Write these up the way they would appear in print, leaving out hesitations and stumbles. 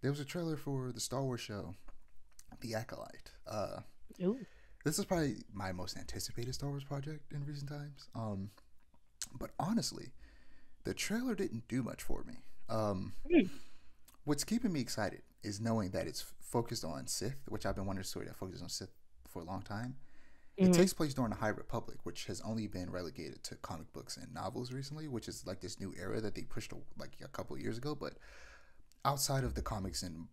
there was a trailer for the Star Wars show, The Acolyte. Ooh. This is probably my most anticipated Star Wars project in recent times. But honestly, the trailer didn't do much for me. Hmm. What's keeping me excited is knowing that it's focused on Sith, which I've been wanting a story that focuses on Sith for a long time. It Mm-hmm. takes place during the High Republic, which has only been relegated to comic books and novels recently, which is like this new era that they pushed like a couple of years ago. But outside of the comics and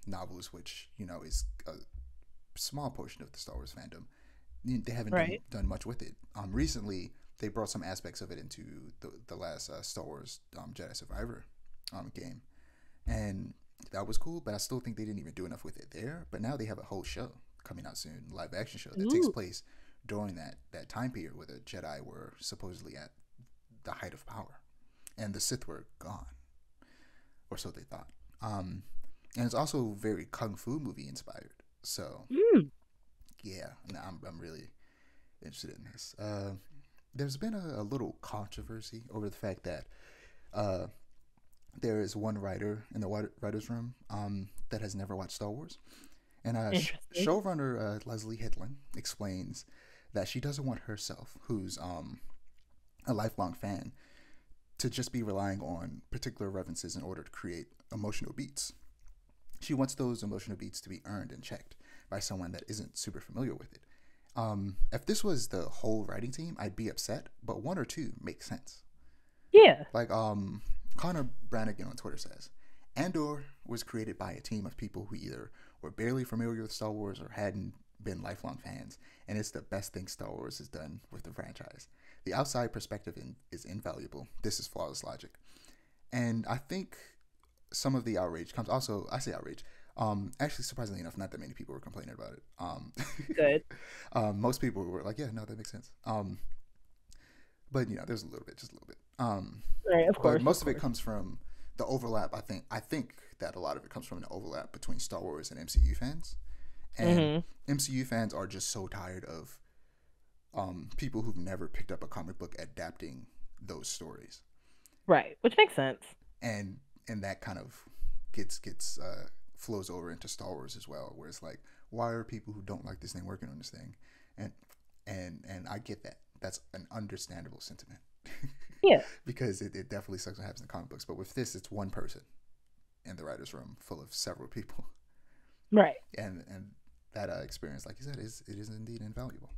novels, which is a small portion of the Star Wars fandom, they haven't Right. done much with it. Recently, they brought some aspects of it into the last Star Wars Jedi Survivor game, and that was cool. But I still think they didn't even do enough with it there. But now they have a whole show coming out soon, live action show that takes Ooh. place during that time period where the Jedi were supposedly at the height of power, and the Sith were gone, or so they thought. And it's also very kung fu movie inspired. So Mm. yeah, no, I'm really interested in this. There's been a little controversy over the fact that uh, there is one writer in the writers' room that has never watched Star Wars, and Interesting. showrunner Leslie Hitland explains that she doesn't want herself, who's a lifelong fan, to just be relying on particular references in order to create emotional beats. She wants those emotional beats to be earned and checked by someone that isn't super familiar with it. If this was the whole writing team, I'd be upset, but one or two make sense. Yeah. Like Connor Brannigan on Twitter says, Andor was created by a team of people who either were barely familiar with Star Wars or hadn't been lifelong fans, and it's the best thing Star Wars has done with the franchise. The outside perspective is invaluable. This is flawless logic. And I think some of the outrage comes also, I say outrage, actually, surprisingly enough, not that many people were complaining about it. Good. Most people were like, yeah, no, that makes sense. But there's a little bit, just a little bit. Right. Of But course. Of most of it course. comes from the overlap. I think that a lot of it comes from the overlap between Star Wars and MCU fans, and Mm-hmm. MCU fans are just so tired of people who've never picked up a comic book adapting those stories, Right. Which makes sense. and that kind of gets flows over into Star Wars as well, where it's like, why are people who don't like this thing working on this thing, and and I get that. That's an understandable sentiment. Yeah. Because it definitely sucks when it happens in comic books. But with this, it's one person in the writer's room full of several people. Right. And that experience, like you said, is indeed invaluable.